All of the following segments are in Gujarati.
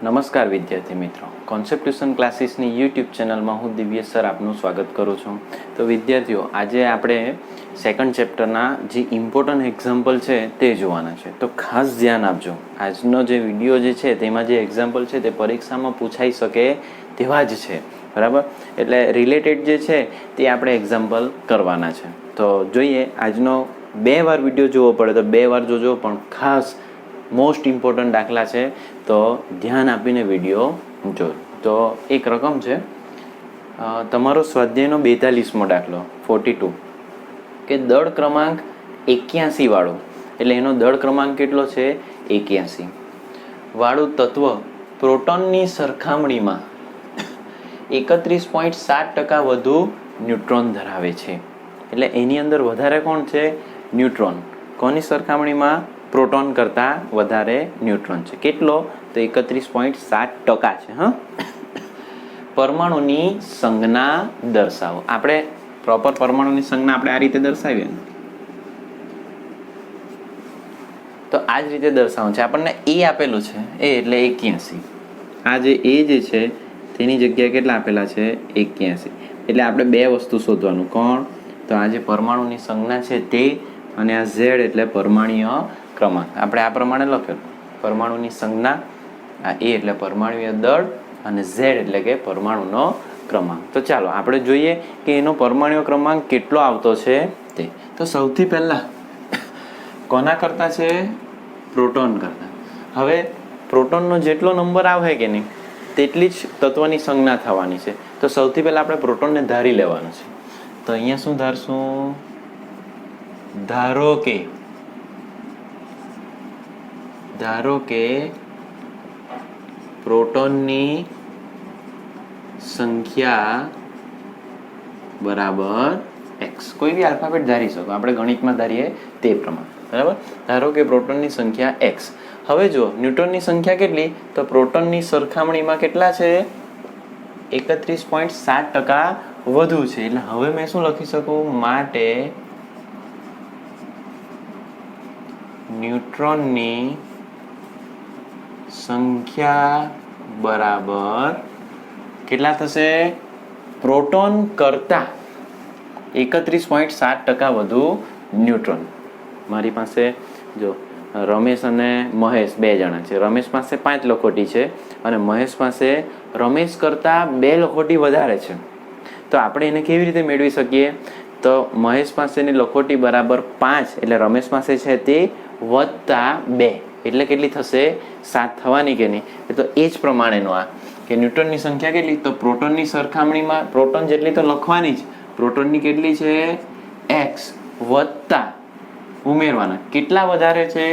નમસ્કાર વિદ્યાર્થી મિત્રો, કોન્સેપ્ટ ટ્યુશન ક્લાસીસની યુટ્યુબ ચેનલમાં હું દિવ્યેશ સર આપનું સ્વાગત કરું છું. તો વિદ્યાર્થીઓ, આજે આપણે સેકન્ડ ચેપ્ટરના જે ઇમ્પોર્ટન્ટ એક્ઝામ્પલ છે તે જોવાના છે. તો ખાસ ધ્યાન આપજો. આજનો જે વિડીયો જે છે તેમાં જે એક્ઝામ્પલ છે તે પરીક્ષામાં પૂછાઈ શકે તેવા જ છે, બરાબર? એટલે રિલેટેડ જે છે તે આપણે એક્ઝામ્પલ કરવાના છે. તો જોઈએ, આજનો 2 વાર વિડીયો જોવો પડે તો 2 વાર જોજો, પણ ખાસ મોસ્ટ ઇમ્પોર્ટન્ટ દાખલા છે તો ધ્યાન આપીને વિડીયો જો. તો એક રકમ છે, તમારો સ્વાધ્યાયનો 42મો દાખલો 42, કે દળ ક્રમાંક 81 વાળું, એટલે એનો દળ ક્રમાંક કેટલો છે? 81 વાળું તત્વ પ્રોટોનની સરખામણીમાં 31.7% વધુ ન્યુટ્રોન ધરાવે છે. એટલે એની અંદર વધારે કોણ છે? ન્યુટ્રોન. કોની સરખામણીમાં? પ્રોટોન કરતાં વધારે ન્યુટ્રોન છે. કેટલો? તો 31.7% છે. હા, પરમાણુની સંજ્ઞા દર્શાવો. આપણે પ્રોપર પરમાણુની સંજ્ઞા આપણે આ રીતે દર્શાવીએ ને, તો આ જ રીતે દર્શાવવાનું છે. આપણને એ આપેલું છે, એ એટલે 81. આ જે એ જે છે તેની જગ્યાએ કેટલા આપેલા છે? 81. એટલે આપણે 2 વસ્તુ શોધવાનું. કોણ? તો આ જે પરમાણુની સંજ્ઞા છે તે, અને આ Z એટલે પરમાણુય ક્રમાંક. આપણે આ પ્રમાણે લખેલું, પરમાણુની સંજ્ઞા, આ એ એટલે પરમાણુય દળ, અને Z એટલે કે પરમાણુનો ક્રમાંક. તો ચાલો આપણે જોઈએ કે એનો પરમાણુય ક્રમાંક કેટલો આવતો છે તે. તો સૌથી પહેલા કોના કરતા છે? પ્રોટોન કરતા. હવે પ્રોટોનનો જેટલો નંબર આવે કે નહીં તેટલી જ તત્વની સંજ્ઞા થવાની છે. તો સૌથી પહેલા આપણે પ્રોટોનને ધારી લેવાનું છે. તો અહીંયા શું ધારશું? ધારો કે પ્રોટોનની સંખ્યા બરાબર x. કોઈ બી આલ્ફાબેટ ધારી શકો, આપણે ગણિતમાં ધારીએ તે પ્રમાણે, બરાબર? ધારો કે પ્રોટોનની સંખ્યા x. હવે જો ન્યુટ્રોનની સંખ્યા કેટલી? તો પ્રોટોનની સરખામણીમાં કેટલા છે? 31.7% વધુ છે. એટલે હવે મેં શું લખી શકું? માટે ન્યુટ્રોનની સંખ્યા બરાબર કેટલા થશે? પ્રોટોન કરતા 31.7% વધુ ન્યુટ્રોન. મારી પાસે જો રમેશ અને મહેશ 2 જણા છે. રમેશ પાસે 5 લખોટી છે અને મહેશ પાસે રમેશ કરતાં 2 લખોટી વધારે છે. તો આપણે એને કેવી રીતે મેળવી શકીએ? તો મહેશ પાસેની લખોટી બરાબર 5, એટલે રમેશ પાસે છે તે વત્તા 2, એટલે કેટલી થશે? 7 થવાની કે નહીં? તો એ જ પ્રમાણેનું આ કે ન્યુટ્રોનની સંખ્યા કેટલી? તો પ્રોટોનની સરખામણીમાં પ્રોટોન જેટલી તો લખવાની જ. પ્રોટોનની કેટલી છે? x વત્તા ઉમેરવાના. કેટલા વધારે છે?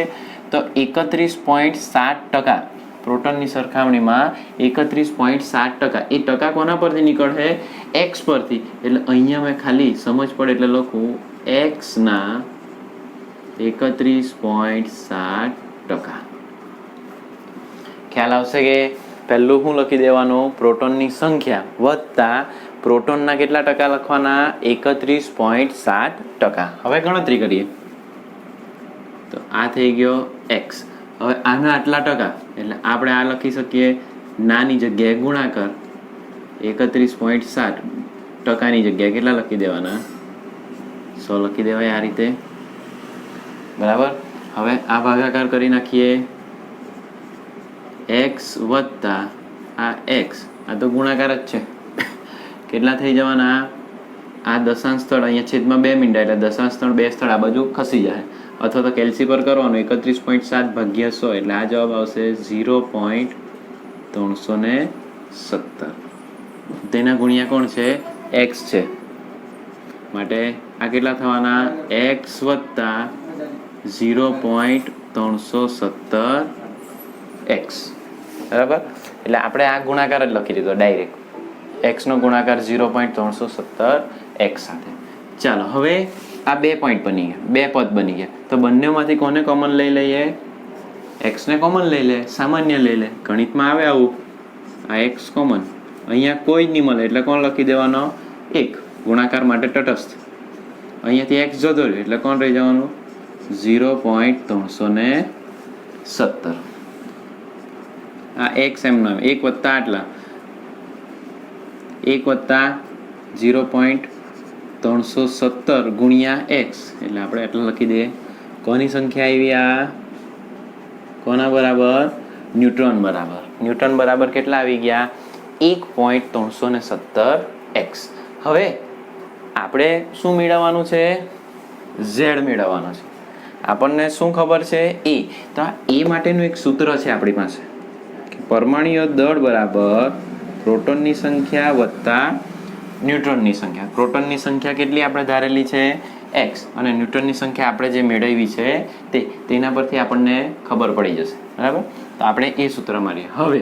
તો 31.7%. પ્રોટોનની સરખામણીમાં 31.7%. એ ટકા કોના પરથી નીકળશે? x પરથી. એટલે અહીંયા મેં ખાલી સમજ પડે એટલે લખું x ના 31.7%. ખ્યાલ આવશે કે પહેલું શું લખી દેવાનું? પ્રોટોનની સંખ્યા વત્તા પ્રોટોનના કેટલા ટકા લખવાના? 31.7%. હવે ગણતરી કરીએ તો આ થઈ ગયો x. હવે આના આટલા ટકા, એટલે આપણે આ લખી શકીએ નાની જગ્યાએ ગુણાકાર. 31.7%ની જગ્યાએ કેટલા લખી દેવાના? 100 લખી દેવાય આ રીતે, બરાબર? હવે આ ભાગાકાર કરી નાખીએ. x વત્તા આ x, આ તો ગુણાકાર જ છે. કેટલા થઈ જવાના? આ દશાંશ સ્થળ અહીંયા છેદમાં 2 મીંડા, એટલે દશાંશ સ્થળ 2 સ્થળ આ બાજુ ખસી જાય. અથવા તો કેલ્સી પર કરવાનું. 31.7 ભાગ્યા 100, એટલે આ જવાબ આવશે 0.317. તેના ગુણ્યા કોણ છે? x છે. માટે આ કેટલા થવાના? x વત્તા 0.317x, બરાબર? એટલે આપણે આ ગુણાકાર જ લખી દીધો ડાયરેક્ટ. x નો ગુણાકાર 0.317x સાથે. ચાલો હવે આ 2 પોઈન્ટ બની ગયા, 2 પદ બની ગયા. તો બંનેમાંથી કોને કોમન લઈ લઈએ? x ને કોમન લઈ લે, સામાન્ય લઈ લે. ગણિતમાં આવે આવું, આ x કોમન, અહીંયા કોઈ જ નહીં મળે એટલે કોણ લખી દેવાનો? 1. ગુણાકાર માટે તટસ્થ. અહીંયાથી x જતો રહ્યો એટલે કોણ રહી જવાનું? 0.317. આ એક્સ એમનો એમ 1 વત્તા આટલા 1 વત્તા 0.317 ગુણ્યા એક્સ એટલે આપણે એટલા લખી દઈએ. કોની સંખ્યા આવી આ? કોના બરાબર? ન્યૂટન બરાબર. ન્યૂટન બરાબર કેટલા આવી ગયા? 1.317 એક્સ. હવે આપણે શું મેળવવાનું છે? ઝેડ મેળવવાનો છે. આપણને શું ખબર છે? એ. તો આ એ માટેનું એક સૂત્ર છે આપણી પાસે, પરમાણુય દળ બરાબર પ્રોટોનની સંખ્યા વત્તા ન્યુટ્રોનની સંખ્યા. પ્રોટોનની સંખ્યા કેટલી આપણે ધારેલી છે? એક્સ. અને ન્યુટ્રોનની સંખ્યા આપણે જે મેળવી છે તેના પરથી આપણને ખબર પડી જશે. બરાબર? તો આપણે એ સૂત્ર મારીએ. હવે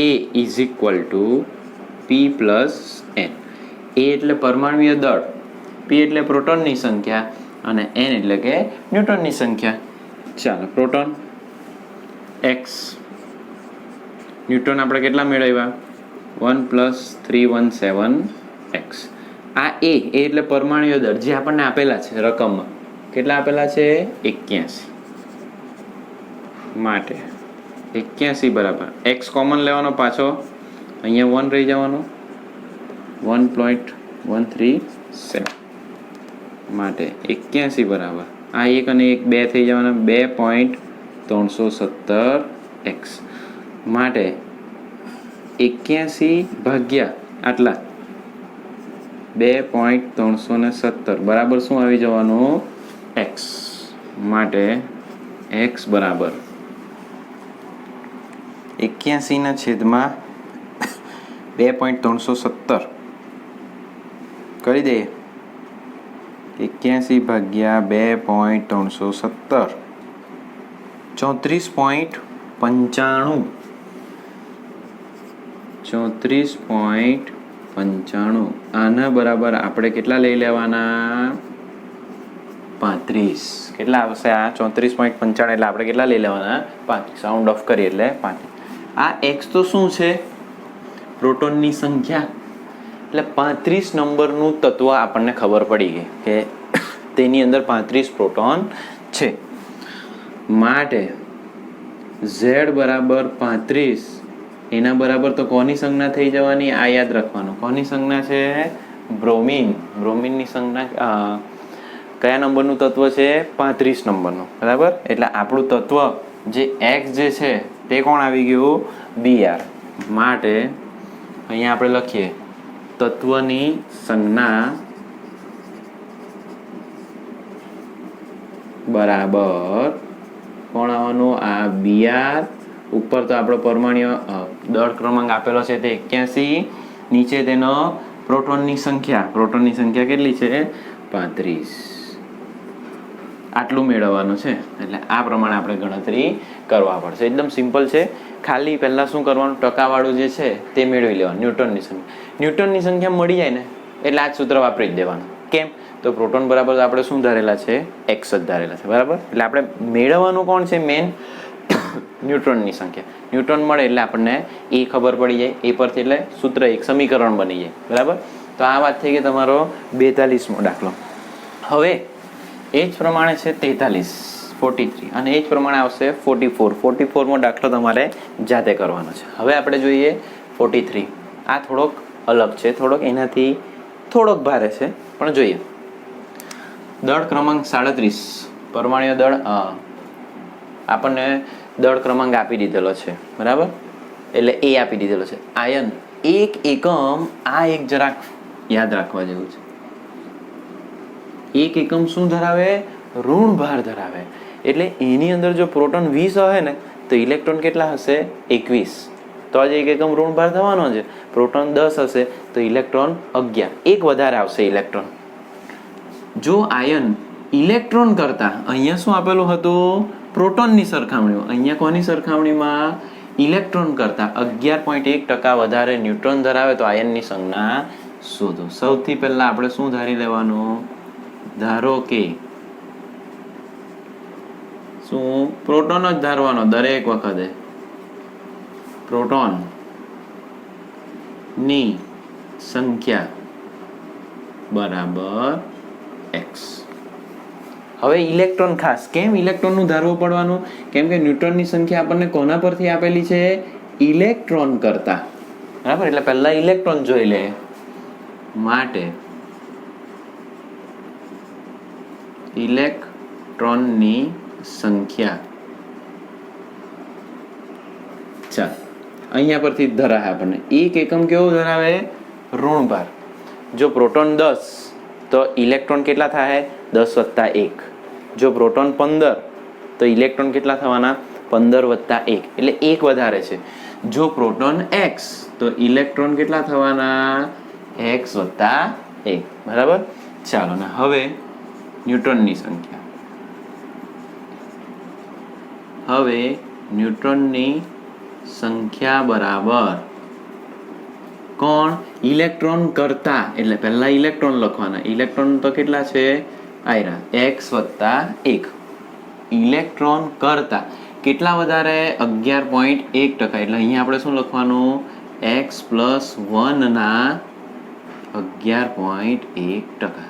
A is equal to P plus N. A એટલે પરમાણુય દળ, પી એટલે પ્રોટોનની સંખ્યા અને એન એટલે કે ન્યુટ્રોનની સંખ્યા. ચાલો, પ્રોટોન એક્સ, ન્યુટ્રોન આપણે કેટલા મેળવ્યા? 1+317 એક્સ. આ એ એટલે પરમાણુય દળ જે આપણને આપેલા છે રકમમાં. કેટલા આપેલા છે? 81. માટે 81 બરાબર એક્સ કોમન લેવાનો, પાછો અહીંયા 1 રહી જવાનો, 1.137 માટે 81 બરાબર આ 1 અને 1 2 થઈ જવાના, 2.317 એક્સ. માટે 81 ભાગ્યા આટલા 2.317 બરાબર શું આવી જવાનું? એક્સ. માટે એક્સ બરાબર 81 છેદમાં 2.317 કરી દઈએ. 81 ભાગ્યા 2.317 34.95. 34.95 આના બરાબર આપણે કેટલા લઈ લેવાના? 35. કેટલા આવશે આ? 34.95 એટલે આપણે કેટલા લઈ લેવાના? 35. રાઉન્ડ ઓફ કરીએ એટલે 35. આ એક્સ તો શું છે? પ્રોટોનની સંખ્યા. એટલે 35 નંબરનું તત્વ આપણને ખબર પડી ગઈ કે તેની અંદર 35 પ્રોટોન છે. માટે ઝેડ બરાબર 35 એના બરાબર તો કોની સંજ્ઞા થઈ જવાની? આ યાદ રાખવાનું. કોની સંજ્ઞા છે? બ્રોમિન. બ્રોમિનની સંજ્ઞા કયા નંબરનું તત્વ છે? 35 નંબરનું. બરાબર? એટલે આપણું તત્વ જે એક્સ જે છે તે કોણ આવી ગયું? Br. માટે અહીંયા આપણે લખીએ તત્વની સંજ્ઞા બરાબર કોણ આવવાનું? આ Br. ઉપર તો આપણો પરમાણુ દળ ક્રમાંક આપેલો છે તે 81, નીચે તેનો પ્રોટોનની સંખ્યા. પ્રોટોનની સંખ્યા કેટલી છે? 35. આટલું મેળવવાનું છે. એટલે આ પ્રમાણે આપણે ગણતરી કરવા પડશે. એકદમ સિમ્પલ છે. ખાલી પહેલાં શું કરવાનું? ટકાવાળું જે છે તે મેળવી લેવાનું. ન્યૂટનની સંખ્યા. ન્યૂટનની સંખ્યા મળી જાય ને એટલે આ જ સૂત્ર વાપરી જ દેવાનું. કેમ? તો પ્રોટોન બરાબર આપણે શું ધારેલા છે? એક્સ જ ધારેલા છે. બરાબર? એટલે આપણે મેળવવાનું કોણ છે મેન? ન્યૂટ્રોનની સંખ્યા. ન્યૂટ્રોન મળે એટલે આપણને એ ખબર પડી જાય. એ પરથી એટલે સૂત્ર એક સમીકરણ બની જાય. બરાબર? તો આ વાત થઈ ગઈ તમારો 42મો દાખલો. હવે એ જ પ્રમાણે છે 43, 43 અને એ જ પ્રમાણે આવશે 44. 44મો દાખલો તમારે જાતે કરવાનો છે. હવે આપણે જોઈએ 43. આ થોડોક અલગ છે, થોડોક એનાથી થોડોક ભારે છે, પણ જોઈએ. દળ ક્રમાંક 37, પરમાણ્ય દળ આપણને દળ ક્રમાંક આપી દીધેલો છે. બરાબર? એટલે એ આપી દીધેલો છે. આયન એક એકમ, આ એક જરાક યાદ રાખવા જેવું છે. એક એકમ શું ધરાવે? ઋણ ભાર ધરાવે. એટલે એની અંદર જો પ્રોટોન 20 હોય ને તો ઇલેક્ટ્રોન કેટલા હશે? 21. તો જ એક એકમ ઋણ ભાર થવાનો છે. પ્રોટોન 10 હશે તો ઇલેક્ટ્રોન 11. એક વધારે આવશે ઇલેક્ટ્રોન. જો આયન ઇલેક્ટ્રોન કરતા અહીંયા શું આપેલું હતું? પ્રોટોનની સરખામણીમાં. અહીંયા કોની સરખામણીમાં? ઇલેક્ટ્રોન કરતા 11.1% વધારે ન્યુટ્રોન ધરાવે તો આયનની સંજ્ઞા શોધો. સૌથી પહેલા આપણે શું ધારી લેવાનું? ધારો કે શું? પ્રોટોન જ ધારવાનો દરેક વખતે. પ્રોટોન ની સંખ્યા બરાબર એક્સ. હવે ઇલેક્ટ્રોન ખાસ કેમ ઇલેક્ટ્રોનનું ધારવું પડવાનું? કેમ કે ન્યુટ્રોનની સંખ્યા આપણને કોના પરથી આપેલી છે? ઇલેક્ટ્રોન કરતા. બરાબર, એટલે પહેલા ઇલેક્ટ્રોન જોઈ લે. માટે ઇલેક્ટ્રોનની સંખ્યા, ચાલ અહીંયા પરથી જ ધરાવે આપણને. એક એકમ કેવો ધરાવે? ઋણભાર. જો પ્રોટોન 10 તો ઇલેક્ટ્રોન કેટલા થાય? 10 વત્તા 1. જો પ્રોટોન 15 તો ઇલેક્ટ્રોન કેટલા થવાના? 15 વત્તા 1, એટલે 1 વધારે છે. જો પ્રોટોન x તો ઇલેક્ટ્રોન કેટલા થવાના? x વત્તા 1. બરાબર. ચાલો ને હવે ન્યુટ્રોનની સંખ્યા. હવે ન્યુટ્રોનની સંખ્યા બરાબર કોણ? ઇલેક્ટ્રોન કરતા. એટલે પહેલા ઇલેક્ટ્રોન લખવાના. ઇલેક્ટ્રોન તો કેટલા છે? આયરા x વત્તા 1. ઇલેક્ટ્રોન કરતા કેટલા વધારે? 11.1%. એટલે અહીંયા આપણે શું લખવાનું? x પ્લસ 1 ના 11.1%.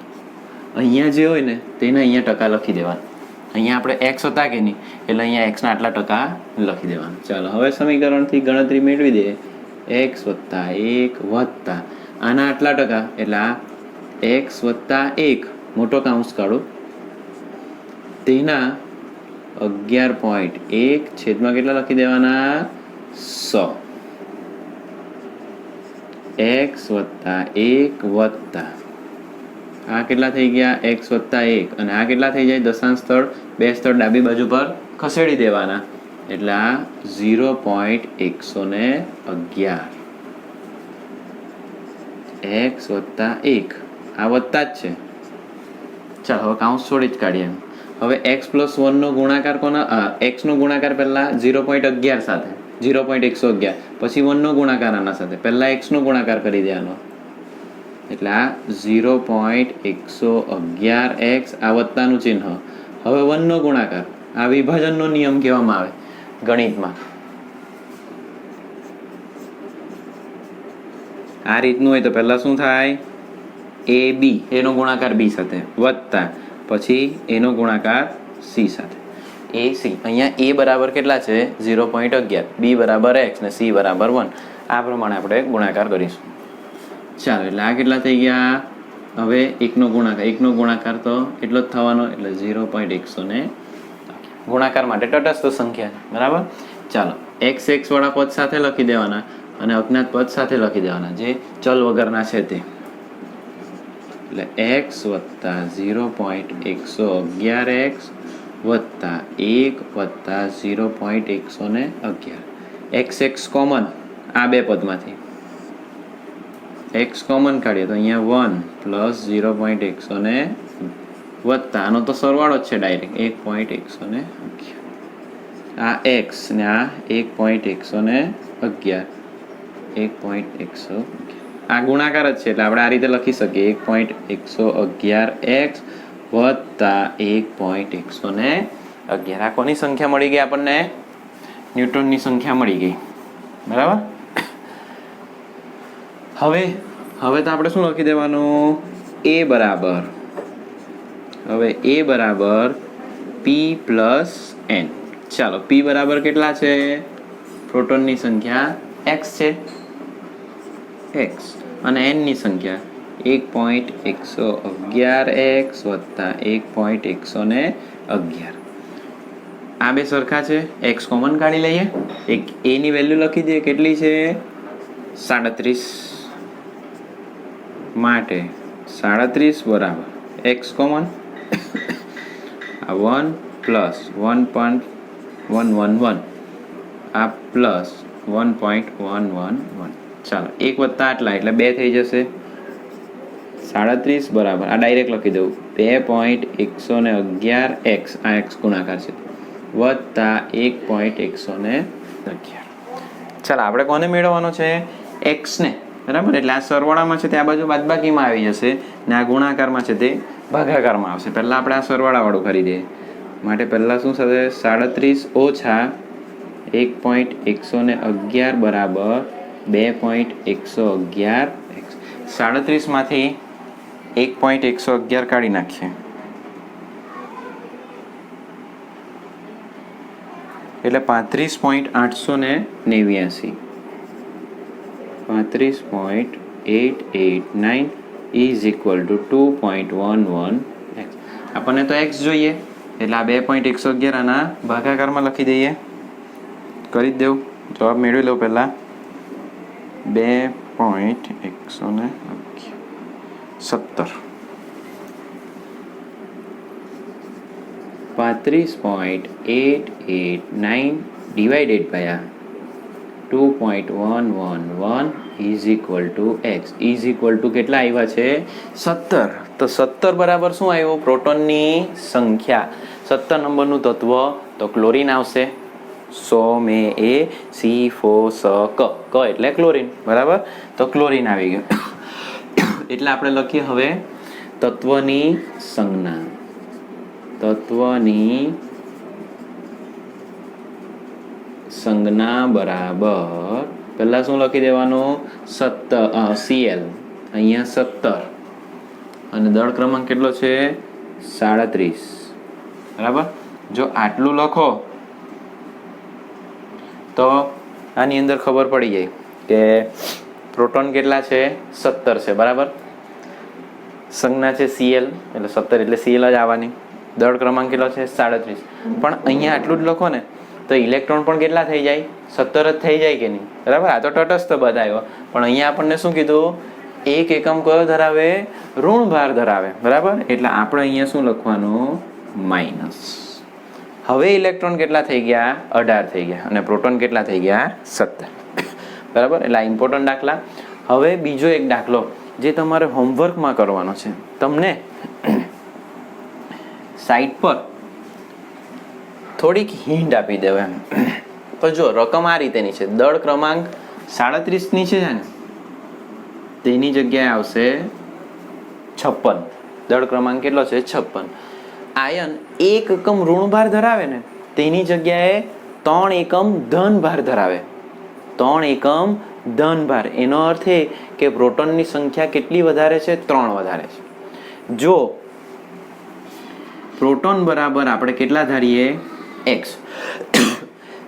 અહીંયા જે હોય ને તેને અહીંયા ટકા લખી દેવાના. અહીંયા આપણે x હતા કે નહીં, એટલે અહીંયા x ના આટલા ટકા લખી દેવાના. ચાલો હવે સમીકરણથી ગણતરી મેળવી દે. x વત્તા 1 વત્તા આના આટલા ટકા, એટલે આ x વત્તા 1 મોટો કાઉન્સ કાઢો, તેના 11.1 છેદમાં કેટલા લખી દેવાના? 100. x વત્તા 1 વત્તા આ કેટલા થઈ ગયા? x વત્તા 1, અને આ કેટલા થઈ જાય? દશાંશ સ્થળ 2 સ્થળ ડાબી બાજુ પર ખસેડી દેવાના, એટલે આ 0.111. x વત્તા 1 આ વત્તા જ છે. ચાલો હવે કાઉન્સ છોડી જ કાઢીએ. હવે x પ્લસ 1 નો ગુણાકાર કોના? x નો ગુણાકાર પહેલા 0.11 સાથે, 0.111, પછી 1 નો ગુણાકાર આના સાથે. પહેલા x નો ગુણાકાર કરી દેવાનો, એટલે આ 0.111x આ વત્તાનું ચિહ્ન. હવે 1 નો ગુણાકાર, આ વિભાજનનો નિયમ કહેવામાં આવે ગણિતમાં. આ રીતનું હોય તો પહેલા શું થાય? ab એનો ગુણાકાર b સાથે, વત્તા પછી એનો ગુણાકાર c સાથે. ac અહીંયા a બરાબર કેટલા છે? 0.11, b બરાબર x ને c બરાબર 1. આ પ્રમાણે આપણે ગુણાકાર કરીશું. ચાલો એટલે આ કેટલા થઈ ગયા? હવે એકનો ગુણાકાર તો એટલો જ થવાનો, એટલે 0.100 ગુણાકાર માટે તટસ્થ સંખ્યા. બરાબર. ચાલો x વાળા પદ સાથે લખી દેવાના અને અજ્ઞાત પદ સાથે લખી દેવાના, જે ચલ વગરના છે તે. એટલે x વત્તા 0.111x વત્તા 1 વત્તા 0.111. x કોમન આ બે પદમાંથી. x કોમન કાઢીએ તો અહીંયા 1 પ્લસ 0.111 વત્તા આનો તો સરવાળો જ છે ડાયરેક્ટ 1.111. આ x ને આ 1.111, 1.111 આ ગુણાકાર જ છે, એટલે આપણે આ રીતે લખી શકીએ 1.111x વત્તા 1.111. આ કોની સંખ્યા મળી ગઈ આપણને? ન્યુટનની સંખ્યા મળી ગઈ. બરાબર. હવે તો આપણે શું લખી દેવાનું? a બરાબર, હવે a બરાબર p પ્લસ n. ચાલો p બરાબર કેટલા છે? પ્રોટોનની સંખ્યા x છે, x, અને n ની સંખ્યા 1.111x વત્તા 1.111. આ બે સરખા છે. x કોમન કાઢી લઈએ. એક a ની વેલ્યુ લખી દઈએ, કેટલી છે? 37. માટે 37 બરાબર x કોમન, આ 1 પ્લસ 1.111, આ પ્લસ 1.111. ચાલો એક વત્તા આટલા એટલે 2 થઈ જશે. 37 બરાબર આ ડાયરેક્ટ લખી દઉં 2.111x, આ x ગુણાકાર છે, વત્તા 1.111. ચાલો આપણે કોને મેળવવાનો છે? x ને. બરાબર. એટલે આ સરવાળામાં છે તે આ બાજુ બાદબાકીમાં આવી જશે, ને આ ગુણાકારમાં છે તે ભાગાકારમાં આવશે. પહેલા આપણે આ સરવાળાવાળું કરી દઈએ. માટે પહેલા શું થશે? 37 ઓછા 1.111 બરાબર 2.111x. 37 માંથી 1.111 કાઢી નાખીએ, એટલે 35.889 35.889 ઇઝ ઇક્વલ ટુ 2.11 એક્સ. આપણને તો એક્સ જોઈએ એટલે આ 2.111 આના ભાગાકારમાં લખી દઈએ. કરી જ દેવું. જવાબ મેળવી લો પહેલાં. 2.117 35.889 divided by 2.111 is equal to x is equal to કેટલા આવ્યા છે 17. તો 17 બરાબર શું આવ્યું પ્રોટોનની સંખ્યા. 17 નંબરનું તત્વ તો ક્લોરીન આવશે. સો મે એ સી ફો સ ક એટલે ક્લોરીન બરાબર. તો ક્લોરીન આવી ગયું. એટલે આપણે લખીએ હવે તત્વની સંજ્ઞા. તત્વની સંજ્ઞા બરાબર પહેલા શું લખી દેવાનું 17 Cl અહીંયા 17 અને દળ ક્રમાંક કેટલો છે 37 બરાબર. જો આટલું લખો તો આની અંદર ખબર પડી જાય કે પ્રોટોન કેટલા છે 17 છે બરાબર. સંજ્ઞા છે Cl એટલે 17 એટલે Cl જ આવવાની. દળ ક્રમાંક કેટલો છે 37. પણ અહીંયા આટલું જ લખો ને તો ઇલેક્ટ્રોન પણ કેટલા થઈ જાય 17 જ થઈ જાય કે નહીં બરાબર. આ તો તટસ્થ બતાવ્યો પણ અહીંયા આપણને શું કીધું એક એકમ કયો ધરાવે ઋણ ભાર ધરાવે બરાબર. એટલે આપણે અહીંયા શું લખવાનું માઇનસ. હવે ઇલેક્ટ્રોન કેટલા થઈ ગયા 18 થઈ ગયા અને પ્રોટોન કેટલા થઈ ગયા 17 બરાબર. એટલે આ ઇમ્પોર્ટન્ટ દાખલા. હવે બીજો એક દાખલો જે તમારે હોમવર્કમાં કરવાનો છે. તમને સાઇટ પર થોડીક હિન્ટ આપી દેવ એમ. તો જો રકમ આ રીતેની છે. દળ ક્રમાંક 37 ની છે ને તેની જગ્યાએ આવશે 56. દળ ક્રમાંક કેટલો છે 56. આયન એક એકમ ઋણભાર ધરાવે ને તેની જગ્યાએ 3 એકમ ધનભાર ધરાવે. 3 એકમ ધનભાર એનો અર્થ એ કે પ્રોટોનની સંખ્યા કેટલી વધારે છે 3 વધારે છે. જો પ્રોટોન બરાબર આપણે કેટલા ધારીએ x.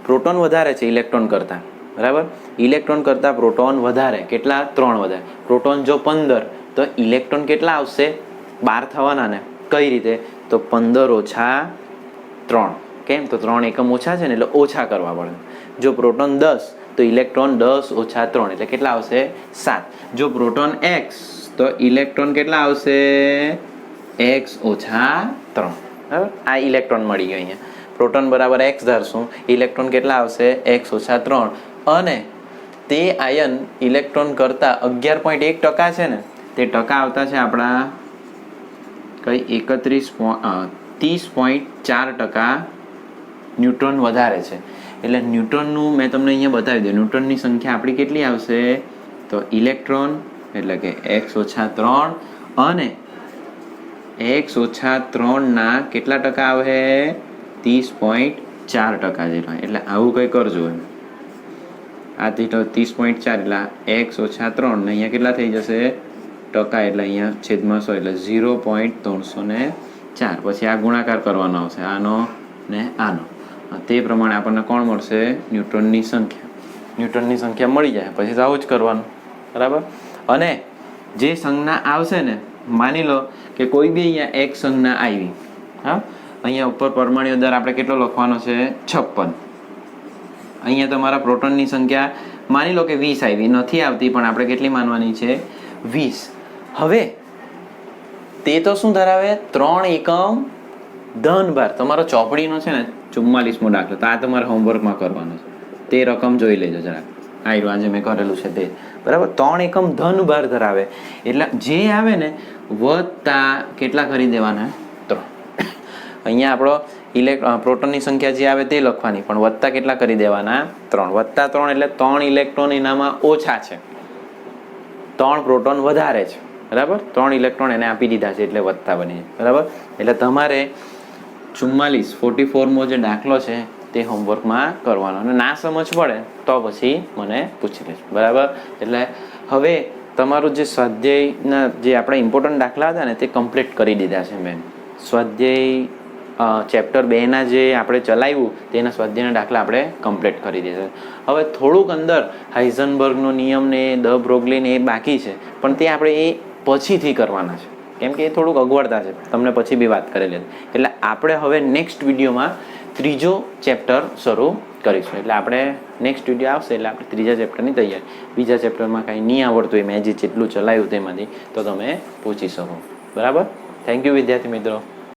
પ્રોટોન વધારે છે ઇલેક્ટ્રોન કરતા બરાબર. ઇલેક્ટ્રોન કરતા પ્રોટોન વધારે કેટલા 3 વધારે. પ્રોટોન જો 15 તો ઇલેક્ટ્રોન કેટલા આવશે 12 થવાના ને. કઈ રીતે તો 15 ઓછા 3. કેમ તો 3 એકમ ઓછા છે ને એટલે ઓછા કરવા પડે. જો પ્રોટોન 10 તો ઇલેક્ટ્રોન 10 ઓછા 3 એટલે કેટલા આવશે 7. જો પ્રોટોન x તો ઇલેક્ટ્રોન કેટલા આવશે x ઓછા 3 બરાબર. આ ઇલેક્ટ્રોન મળી ગયો અહીંયા. પ્રોટોન બરાબર x ધારશું ઇલેક્ટ્રોન કેટલા આવશે x ઓછા 3 અને તે આયન ઇલેક્ટ્રોન કરતા 11.1% છે ને તે ટકા આવતા છે આપણા કઈ 30.4% ન્યુટ્રોન વધારે છે. એટલે ન્યુટ્રોનનું મેં તમને અહીંયા બતાવી દઉં. ન્યુટ્રોનની સંખ્યા આપણી કેટલી આવશે તો ઇલેક્ટ્રોન એટલે કે x ઓછા 3 અને x ઓછા 3 ના કેટલા ટકા આવે 30.4% જેટલા. એટલે આવું કંઈ કરજો એમ. આ 30.4 એટલે x ઓછા 3 ને અહીંયા કેટલા થઈ જશે ટકા એટલે અહીંયા છેદમાં 100 એટલે 0.304. પછી આ ગુણાકાર કરવાનો આવશે આનો ને આનો. તે પ્રમાણે આપણને કોણ મળશે ન્યુટ્રોનની સંખ્યા. ન્યુટ્રોનની સંખ્યા મળી જાય પછી તો આવું જ કરવાનું બરાબર. અને જે સંજ્ઞા આવશે ને માની લો કે કોઈ બી અહીંયા એક સંજ્ઞા આવી. હા અહીંયા ઉપર પરમાણુ દર આપણે કેટલો લખવાનો છે 56. અહીંયા તમારા પ્રોટોનની સંખ્યા માની લો કે 20 આવી નથી આવતી પણ આપણે કેટલી માનવાની છે 20. હવે તે તો શું ધરાવે 3 એકમ ધનભાર. તમારો ચોપડીનો છે ને 44મો દાખલો તો આ તમારે હોમવર્કમાં કરવાનો છે. તે રકમ જોઈ લેજો જરાક. આજે મેં કરેલું છે તે બરાબર. 3 એકમ ધનભાર ધરાવે એટલે જે આવે ને વત્તા કેટલા કરી દેવાના 3. અહીંયા આપણો પ્રોટોનની સંખ્યા જે આવે તે લખવાની પણ વત્તા કેટલા કરી દેવાના 3. વત્તા 3 એટલે 3 ઇલેક્ટ્રોન એનામાં ઓછા છે 3 પ્રોટોન વધારે છે બરાબર. 3 ઇલેક્ટ્રોન એને આપી દીધા છે એટલે વત્તા બની બરાબર. એટલે તમારે 44મો જે દાખલો છે તે હોમવર્કમાં કરવાનો અને ના સમજ પડે તો પછી મને પૂછી લેજો બરાબર. એટલે હવે તમારું જે સ્વાધ્યાયના જે આપણા ઇમ્પોર્ટન્ટ દાખલા હતા ને તે કમ્પ્લીટ કરી દીધા છે મેં. સ્વાધ્યાય ચેપ્ટર 2ના જે આપણે ચલાવ્યું તેના સ્વાધ્યાયના દાખલા આપણે કમ્પ્લીટ કરી દીધા. હવે થોડુંક અંદર હાઇઝનબર્ગનો નિયમ ને ધ બ્રોગલી ને એ બાકી છે, પણ તે આપણે એ પછીથી કરવાના છે, કેમ કે એ થોડુંક અગવડતા છે, તમને પછી બી વાત કરેલી હતી. એટલે આપણે હવે નેક્સ્ટ વિડીયોમાં ત્રીજો ચેપ્ટર શરૂ કરીશું. એટલે આપણે નેક્સ્ટ વિડીયો આવશે એટલે આપણે ત્રીજા ચેપ્ટરની તૈયારી. બીજા ચેપ્ટરમાં કાંઈ નહીં આવડતું હોય, મેં જે જેટલું ચલાવ્યું તેમાંથી તો તમે પૂછી શકો. બરાબર. થેન્ક યુ વિદ્યાર્થી મિત્રો.